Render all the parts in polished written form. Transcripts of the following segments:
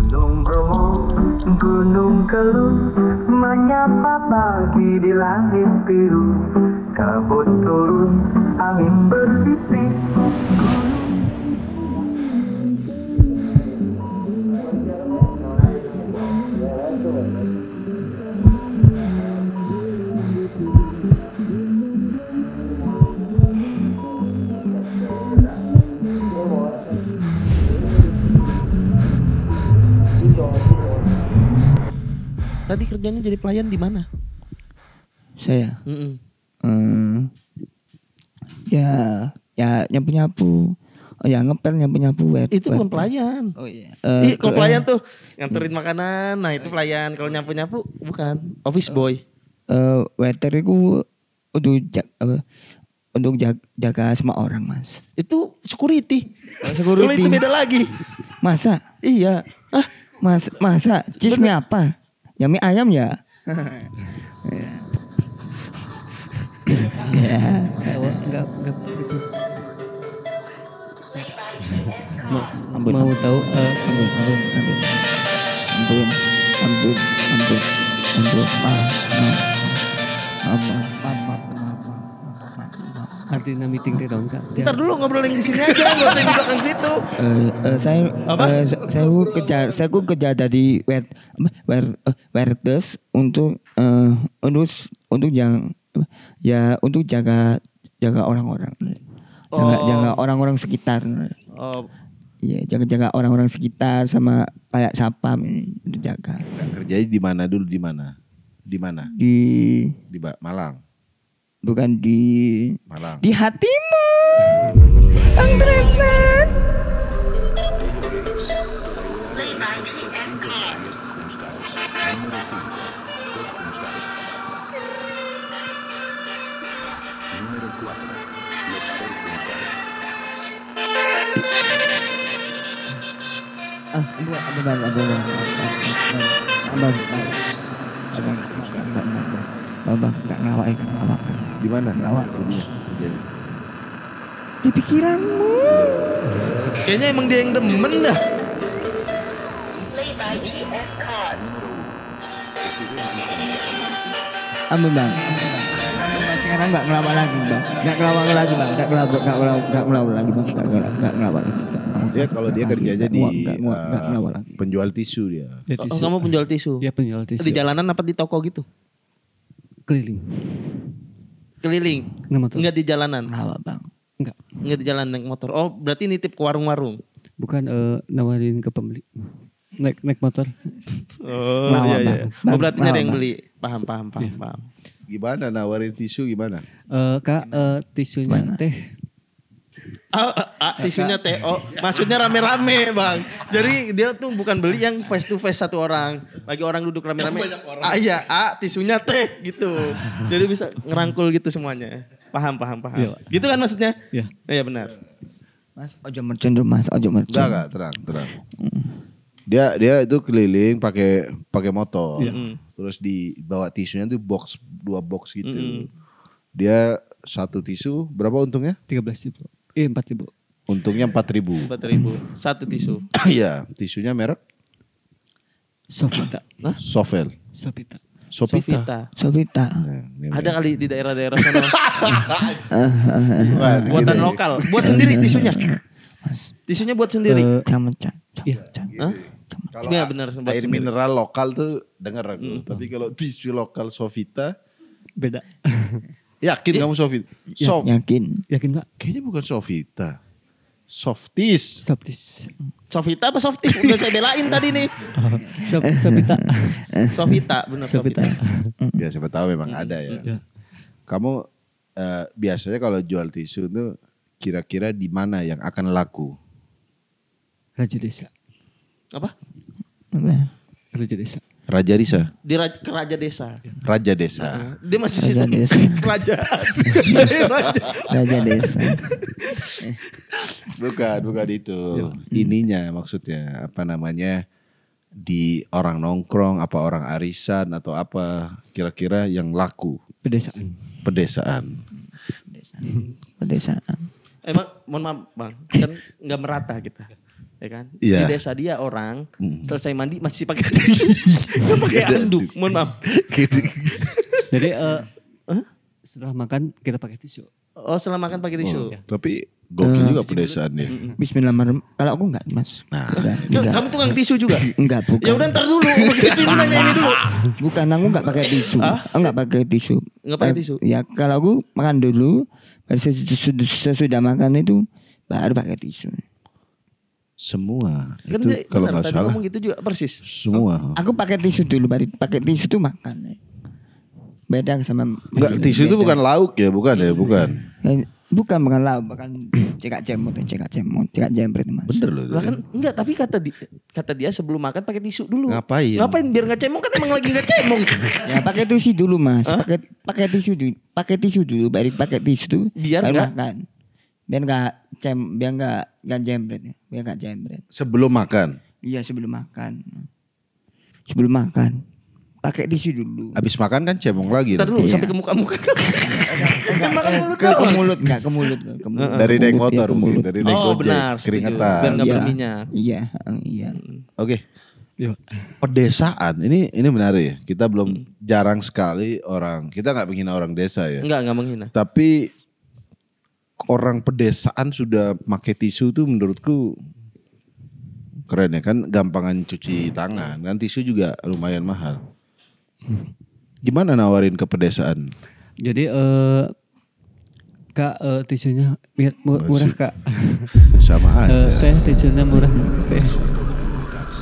Gunung Bromo, Gunung Kelut, menyapa pagi di langit biru. Kabut turun, angin bersisik. Tadi kerjanya jadi pelayan di mana? Saya Mm-mm. ya nyapu-nyapu. Oh ya ngepel nyapu-nyapu Itu bukan pelayan. Oh iya. Kalau pelayan tuh nganterin makanan, nah itu pelayan. Kalau nyapu-nyapu bukan, office boy. Waiter itu untuk jaga semua orang, Mas. Itu security. Security. Kalau itu beda lagi. Masa? Iya. Masa? Cheese-nya apa? Ya mie ayam ya? Ya. Enggak begitu. Ampun. Mau tahu Ampun. artinya meeting deh dong Kak. Ntar dulu ngobrol yang di sini aja, nggak usah di belakang situ. Saya kerja dari warehouse untuk jaga orang-orang. Jaga orang-orang sekitar. Oh, Iya, jaga orang-orang sekitar sama kayak sapam ini untuk jaga. Kerjanya di mana dulu, di mana? Di mana? Di Malang. bukan di Malang. di hatimu. Anggrek. Abang, nggak ngelawak. Di mana? Ngelawak. Kerjanya. Di pikiranmu. kayaknya emang dia yang demen dah. Amin bang. Sekarang nggak ngelawak lagi bang. Nggak ngelawak lagi bang. Nggak ngelawak lagi bang. Nggak ngelawak lagi. Dia kalau dia kerjanya di nggak ngelawak lagi. penjual tisu dia. Oh, kamu penjual tisu? Ya penjual tisu. Di jalanan apa di toko gitu? Keliling. Keliling? Nggak motor. Enggak di jalanan? Ngelawak bang. Enggak di jalan naik motor. Oh berarti nitip ke warung-warung? Bukan nawarin ke pembeli. Naik motor. Oh Ngelawak, iya. Bang. Oh berarti nyari yang Ngelawak, beli. Paham. Gimana nawarin tisu gimana? Kak tisunya teh. Tisunya teh. Oh, maksudnya rame-rame, Bang. Jadi dia tuh bukan beli yang face to face satu orang. Lagi orang duduk rame-rame. Iya, tisunya teh gitu. Jadi bisa ngerangkul gitu semuanya. Paham. Iya. Gitu kan maksudnya? Iya. Iya benar. Mas, ojo mercon dulu mas, ojo mercon. Enggak, terang. Dia itu keliling pakai motor. Iya. Terus dibawa tisunya tuh dua box gitu. Dia satu tisu berapa untungnya? 13.000. 4.000. Untungnya 4.000. 4.000 satu tisu. Iya, tisunya merek Sofita. Sovel. Sofita. Sofita. Nah, ini Ada kali di daerah-daerah sana. Wah, Buatan gini. lokal. Buat sendiri tisunya. Tisunya buat sendiri. Sama Iya. Hah? Kalau Iya, benar, buat air sendiri. mineral lokal tuh denger aku. Tapi kalau tisu lokal Sofita, Beda. yakin kamu Sofita? yakin. Yakin Pak? Kayaknya bukan Sofita. Softis. Softis. Sofita apa Softis? Udah saya belain tadi nih. Sofita. Sofita, benar Sofita. Ya siapa tahu memang ada ya. Ya. Kamu biasanya kalau jual tisu itu kira-kira di mana yang akan laku? Raja Desa. Apa? Raja Desa. Raja Risa? Di ke Raja Desa. Raja Desa. Dia masih Raja sistem Desa. kerajaan. Raja. Raja Desa. Bukan itu. Ininya maksudnya apa namanya? Di orang nongkrong, apa orang arisan atau apa kira-kira yang laku? Pedesaan. Pedesaan. Pedesaan. Emang mohon maaf Bang, kan nggak merata kita. Ya kan? Iya. Di desa dia orang selesai mandi masih pakai tisu. Nggak pakai anduk. Mohon maaf. Jadi setelah makan kita pakai tisu. Oh, setelah makan pakai tisu. Tapi gokil juga pedesaannya. Bismillahirrahmanirrahim. Kalau aku enggak, Mas. Enggak. Kamu tukang tisu juga? Enggak, bukan. Ya udah ntar dulu. Kita nanya ini dulu. Bukan, aku enggak pakai tisu. Aku enggak pakai tisu. Enggak pakai tisu? Ya, kalau aku makan dulu, baru sesudah makan itu baru pakai tisu. Semua. Kan Itu kalau benar, nggak tadi salah. ngomong gitu juga persis. Semua. Aku pakai tisu dulu, baru pakai tisu itu makan. Beda sama Enggak, tisu itu bukan lauk ya, bukan ya, bukan. Bukan lauk, bukan cekak jembret Mas. Bener loh. Lah kan enggak, tapi kata dia sebelum makan pakai tisu dulu. Ngapain? Ngapain biar enggak cemong, kan emang lagi enggak cemong. Ya pakai tisu dulu Mas. Pakai tisu dulu, baru pakai tisu tuh Biar baru nggak- makan. Biar enggak jembret ya. Biar enggak jembret. Sebelum makan. Iya, sebelum makan. Sebelum makan pakai tisu dulu. Habis makan kan cemong lagi. Ntar dulu Iya. sampai ke muka-muka. Kan makan mulut Ke doang. mulut, enggak ke mulut. Dari Ke naik mulut, motor ya, ke mungkin, mulut. dari naik Oh gojek, benar, setuju. keringetan. Biar nggak Iya. berminyak. Iya. Oke, Iya. pedesaan ini menarik ya. Kita belum jarang sekali kita nggak menghina orang desa ya. Enggak menghina. Tapi orang pedesaan sudah pakai tisu tuh menurutku keren ya kan, gampangan cuci tangan. Kan tisu juga lumayan mahal. Gimana nawarin ke pedesaan? Jadi Kak tisunya murah Kak. Sama aja. Teh tisunya murah.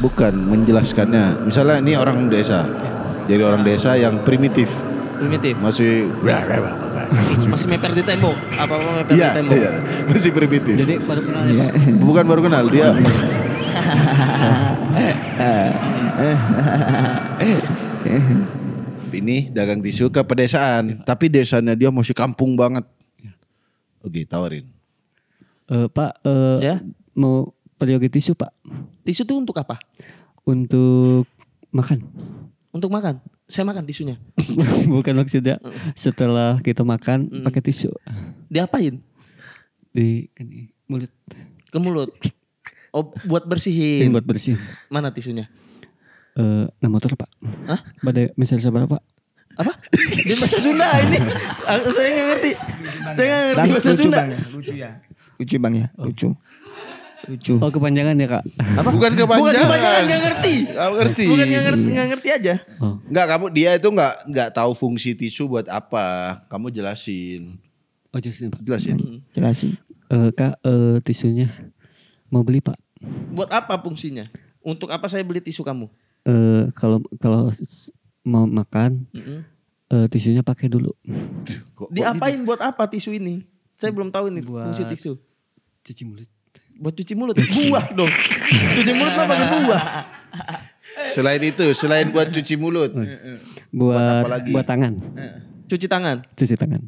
Bukan menjelaskannya. Misalnya ini orang desa. Jadi orang desa yang primitif. Masih Masih meper di tembok. Apa meper di iya, tembok. iya, masih primitif. Jadi baru kenal ya Pak. Bukan baru kenal dia. Ini dagang tisu ke pedesaan, tapi desanya dia masih kampung banget. Oke, tawarin. Pak Ya? mau pergi tisu Pak Tisu tuh untuk apa? untuk makan. Untuk makan. Saya makan tisunya. Bukan maksudnya setelah kita makan pakai tisu Diapain? di mulut Ke mulut. Oh, buat bersihin. buat bersih. Mana tisunya? Nah motor Pak. Hah? Badai misal sabar Pak. Apa? Dia bahasa Sunda ini. Saya nggak ngerti. Saya nggak ngerti bahasa lucu Sunda. Bang ya, lucu ya. Lucu Bang ya, lucu. Oh kepanjangan ya Kak. Apa? Bukan kepanjangan. Bukan kepanjangan, nggak ngerti. Nggak ngerti. Bukan nggak ngerti aja. Oh. Enggak, dia itu enggak tahu fungsi tisu buat apa. Kamu jelasin. Oh jelasin Pak. Jelasin. Jelasin. Kak tisunya mau beli Pak. Buat apa fungsinya? Untuk apa saya beli tisu kamu? Kalau mau makan tisunya pakai dulu. Diapain buat apa tisu ini? Saya belum tahu nih fungsi tisu. Cuci mulut. Buat cuci mulut. Buah dong. Cuci mulut mah pakai buah. Selain buat cuci mulut. apa lagi? Buat tangan. Cuci tangan. Cuci tangan.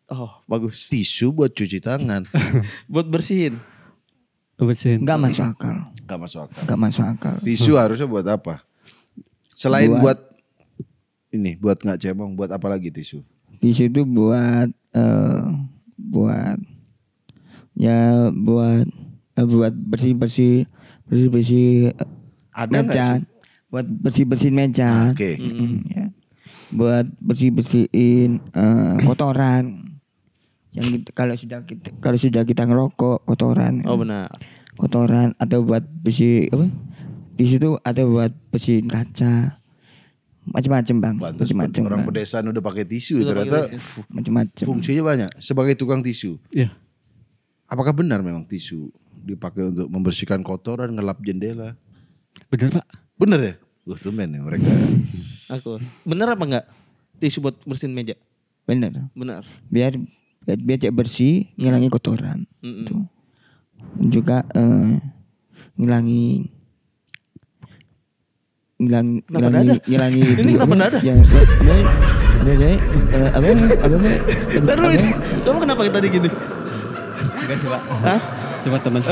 Oh, bagus. Tisu buat cuci tangan. Buat bersihin. Bersihin. Enggak masuk akal. Enggak masuk akal. Enggak masuk akal. Tisu harusnya buat apa? Selain buat ini, buat nggak cemong, buat apa lagi tisu? Di situ buat bersih Ada nggak meja, sih? buat bersih meja. Oke. Ya. Buat bersihin kotoran. Kalau sudah kita ngerokok kotoran. Oh benar. Kotoran atau buat bersih apa? Di situ ada buat bersihin kaca. Macam-macam Bang. Pantas Macam-macam. orang Bang. pedesaan udah pakai tisu, Udah ternyata pakai tisu. Macam-macam. fungsinya banyak. Sebagai tukang tisu, Iya. apakah benar memang tisu dipakai untuk membersihkan kotoran, ngelap jendela? Bener Pak. Bener ya? Tumben ya mereka. Aku. Bener apa enggak? Tisu buat bersihin meja. Benar. Benar. Biar cek bersih, ngilangi kotoran. Tuh. Dan juga ngilangi Ini kenapa nada? Ya, Ntar dulu ini. Kamu kenapa tadi gini? Enggak sih Pak. Hah? Cuma teman.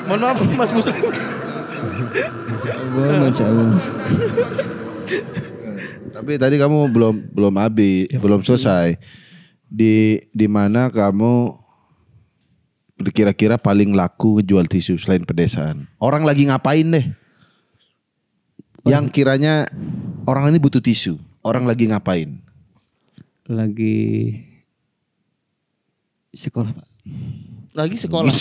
Mohon maaf Mas Musa. Masya Allah. Tapi tadi kamu belum selesai. Di mana kamu kira-kira paling laku ngejual tisu selain pedesaan? Orang lagi ngapain deh? Yang kiranya orang ini butuh tisu. Orang lagi ngapain? Lagi sekolah Pak. Lagi sekolah.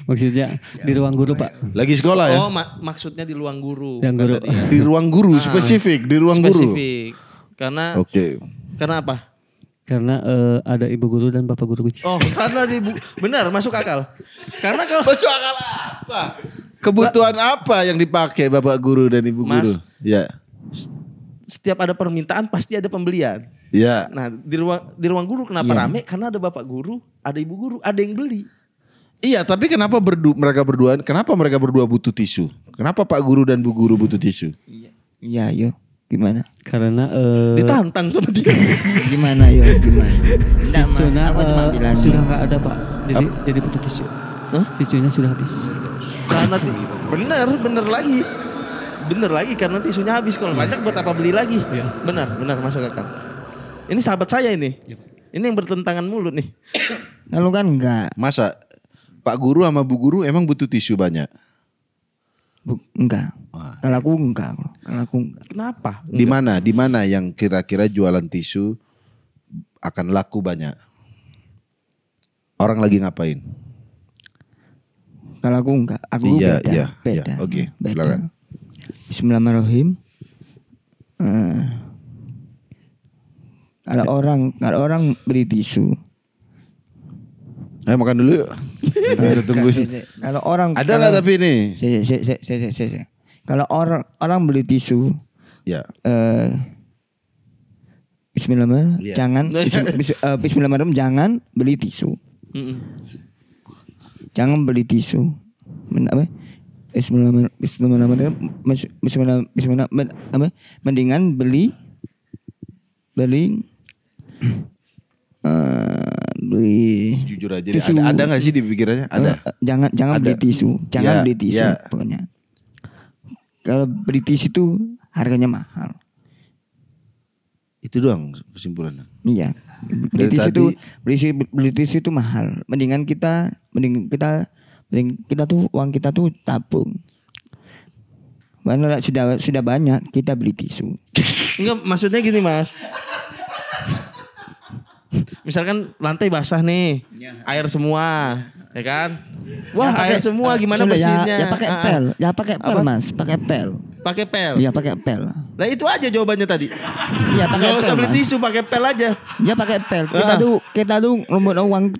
Maksudnya di ruang guru Pak. Lagi sekolah ya? Oh, maksudnya di ruang guru. Yang guru. Kata dia. Di ruang guru, spesifik. Di ruang guru. Spesifik. Karena Oke. karena apa? Karena ada ibu guru dan bapak guru. Oh, karena benar masuk akal. Karena kalau Masuk akal apa? Kebutuhan apa yang dipakai bapak guru dan ibu Mas. guru? Ya. setiap ada permintaan pasti ada pembelian. Ya. Nah, di ruang guru kenapa rame? Karena ada bapak guru, ada ibu guru, ada yang beli. Iya, tapi kenapa kenapa mereka berdua butuh tisu? Kenapa Pak Guru dan Bu Guru butuh tisu? Iya, yo. Gimana? Karena Ditantang sama dia. Gimana yo? Gimana? Enggak, Mas. tisunya Aku cuma bilang. sudah nggak ada Pak. Jadi butuh tisu. Hah? Tisunya sudah habis. Karena bener lagi karena tisunya habis. Kalau banyak buat apa beli lagi? Iya. Benar masuk akal. Ini sahabat saya ini. Ini yang bertentangan mulut nih. Kalau kan enggak. Masa Pak Guru sama Bu Guru emang butuh tisu banyak? Enggak. Wah. Kalau aku enggak. Kalau aku enggak. Kenapa? Di mana yang kira-kira jualan tisu akan laku banyak? Orang lagi ngapain? Kalau aku enggak. Aku Iya, beda. iya, Beda. iya. Oke, Beda. silakan. Bismillahirrahmanirrahim. Kalau orang beli tisu. Ayo makan dulu yuk. Kita tunggu. Kalau orang Ada nggak tapi ini? saya. Kalau orang beli tisu, Ya. Bismillahirrahmanirrahim, Iya. Bismillahirrahmanirrahim, jangan beli tisu. Mm-mm. Jangan beli tisu. Bismillahirrahmanirrahim. Mendingan beli Jujur aja. tisu. Ada nggak sih di pikirannya? Ada. Jangan Ada. beli tisu. Jangan Ya, beli tisu ya. pokoknya. Kalau beli tisu itu harganya mahal. Itu doang kesimpulannya. Iya. Dari Beli tisu itu mahal. Mending kita tuh uang kita tuh tabung. Mana sudah banyak kita beli tisu. Enggak, maksudnya gini Mas. Misalkan lantai basah nih, air semua, ya kan? Wah, air semua gimana Sudah, bersihnya? Ya pakai pel, Apa? Mas, pakai pel. Pakai pel. Iya pakai pel. Nah itu aja jawabannya tadi. Iya pakai Gak pel. usah beli Mas. tisu, pakai pel aja. Ya pakai pel. Kita tuh ngomong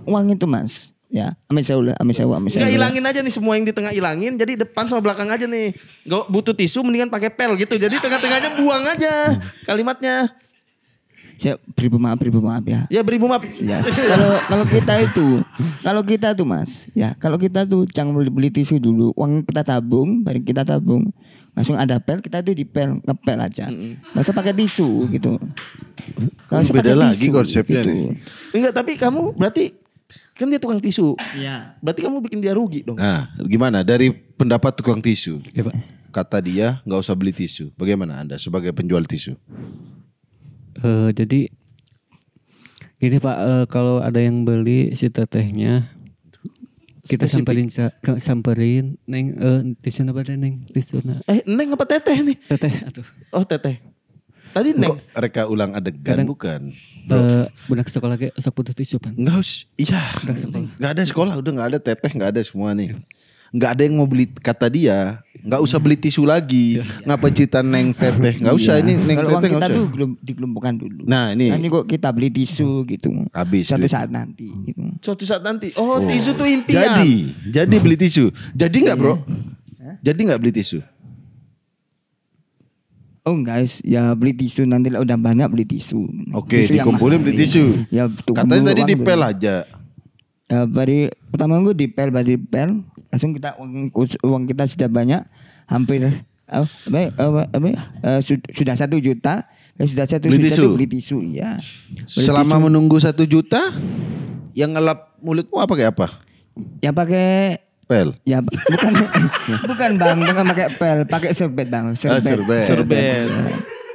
uang itu Mas. Ya, amin sewa. Enggak hilangin aja nih semua yang di tengah hilangin. Jadi depan sama belakang aja nih. Gak butuh tisu mendingan pakai pel gitu. Jadi tengah-tengahnya buang aja kalimatnya. Saya beribu maaf ya. Ya beribu maaf. Ya, kalau kita tuh Mas, ya kalau kita tuh jangan beli tisu dulu, uang kita tabung, baru kita tabung, langsung ada pel, kita tuh ngepel aja, nggak usah pakai tisu gitu. Nggak usah Beda pakai lagi tisu, konsepnya gitu. nih. Enggak, tapi kamu berarti kan dia tukang tisu. Iya. Berarti kamu bikin dia rugi dong. Nah, gimana dari pendapat tukang tisu? Ya Pak. Kata dia nggak usah beli tisu. Bagaimana Anda sebagai penjual tisu? Jadi gini Pak, kalau ada yang beli si tetehnya kita samperin neng tisu apa deh neng tisu Neng apa teteh nih? teteh atuh Oh teteh. Tadi Neng. Kok reka ulang adegan bukan? budak sekolah ge sok butuh tisu pan. Enggak us, iya. Enggak ada sekolah, udah enggak ada teteh, enggak ada semua nih. Enggak ada yang mau beli, kata dia, enggak usah beli tisu lagi. Ngapa cerita neng teteh? Enggak usah ini neng Kalau uang teteh kita enggak tuh usah. belum dikelompokkan dulu. Nah, ini Nanti kok kita beli tisu gitu. habis. Suatu duit. saat nanti gitu. Suatu saat nanti. Oh, tisu tuh impian. Jadi beli tisu. Jadi enggak, Bro? Jadi enggak beli tisu? Oh guys, ya beli tisu nanti lah udah banyak beli tisu. Oke, Tisu yang dikumpulin mahal, beli iya. tisu. Ya, Katanya tadi uang dipel dulu. aja. Ya, pertama gue dipel, langsung kita uang kita sudah banyak, hampir sudah 1 juta, ya sudah 1 Beli juta tisu? tuh beli tisu, ya. Beli Selama tisu. menunggu 1 juta, yang ngelap mulutmu apa kayak apa? Ya pakai, Pel. ya bukan bang, bukan pakai pel, pakai sorbet bang, Sorbet. Sorbet.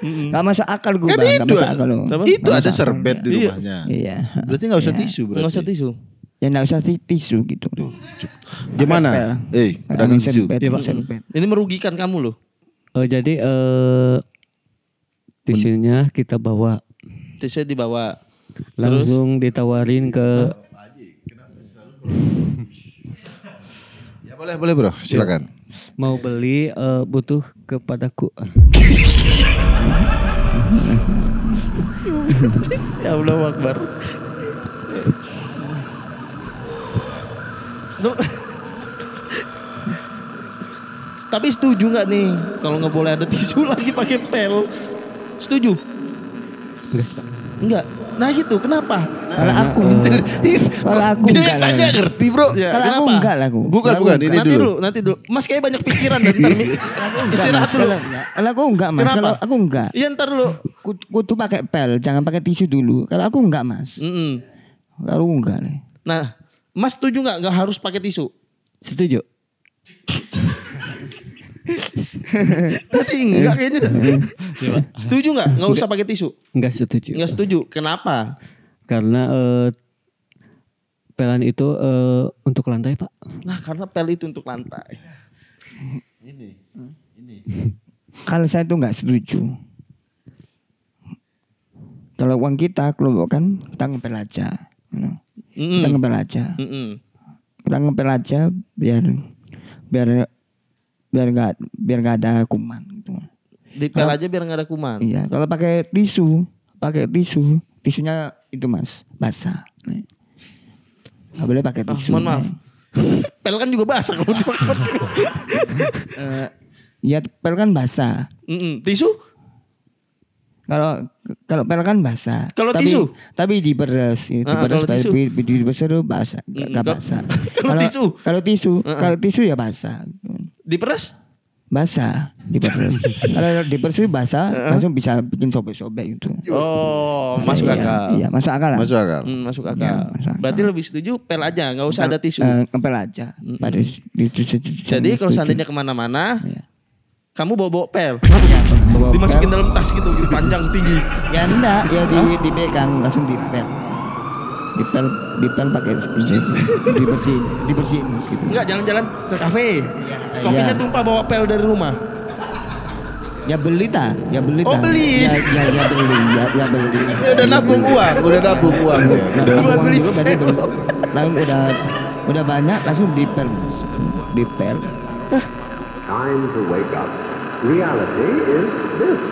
Gak masuk akal gue Kan bang, gak itu, masuk akal loh. itu Gak ada masuk serbet akal. di Iya. rumahnya. Iya. Berarti nggak usah Iya. tisu berarti. Nggak usah tisu. Ya nggak usah tisu gitu. Gimana? Pel. Pedagang tisu. Serbet, Iya, Pak. serbet. Ini merugikan kamu loh. Jadi tisunya kita bawa Tisunya dibawa. langsung ditawarin ke Ya boleh bro, silakan. mau beli butuh kepadaku. Ya Allah Akbar. Tapi setuju nggak nih kalau nggak boleh ada tisu lagi pakai pel? Setuju? Enggak, Pak. Enggak. Nah gitu, kenapa? Kalau aku, kalau aku Dia enggak lah. nanya ngerti bro. Ya, Kalau aku kenapa? enggak lah aku. Bukan, Kalau aku bukan. enggak. Ini Nanti dulu. dulu, nanti dulu. Mas kayak banyak pikiran dan ntar Enggak, istirahat Mas. dulu. Kalau aku enggak mas, Kenapa? kalau aku enggak. Iya ntar dulu. Kudu pakai pel, jangan pakai tisu dulu. Kalau aku enggak mas, Mm-mm. kalau aku enggak nih. Nah, Mas setuju nggak harus pakai tisu? Setuju. Tadi enggak kayaknya. Setuju nggak usah pakai tisu? Enggak setuju. Enggak setuju. Kenapa? Karena pelan itu untuk lantai, Pak. Nah, karena pel itu untuk lantai. Kalau saya tuh enggak setuju. Kalau uang kita kelompokan, kita ngepel aja. Kita ngepel aja. Mm-mm. Kita ngepel aja biar nggak ada kuman gitu. Dipel aja biar nggak ada kuman. Iya, kalau pakai tisunya itu mas basah. Nggak boleh pakai tisu. Mohon maaf. Pel kan juga basah kalau dipakai. Ya pel kan basah. Mm-mm. Tisu? Kalau pel kan basah. Kalau Tapi- tisu? Tapi diperes, kalau tisu? diperes itu basah, nggak Kalau- basah. kalau tisu? Kalau tisu ya basah. Diperes? Basah, diperes. Kalau diperes itu basah, langsung bisa bikin sobek-sobek gitu. Oh, masuk Iya, akal. Iya, masuk akal lah. Masuk akal. Masuk akal. Iya, masuk akal. Berarti lebih setuju pel aja, nggak usah ada tisu. Ngepel aja. Pada Jadi kalau seandainya kemana-mana, Iya. kamu bawa pel, bawa dimasukin pel, dalam tas gitu panjang tinggi. ya enggak, ya dipegang langsung dipel. Dipel pakai dibersihin gitu. Enggak, jalan-jalan ke kafe. Kopinya Iya. tumpah bawa pel dari rumah. Ya beli ta, ya beli Oh, ta. beli. Ya beli, ya beli. Ini udah nabung uang ya. Nah, Udah. uang beli dulu berarti pel. langsung udah banyak langsung dipel mas. Dipel. Time to wake up. Reality is this.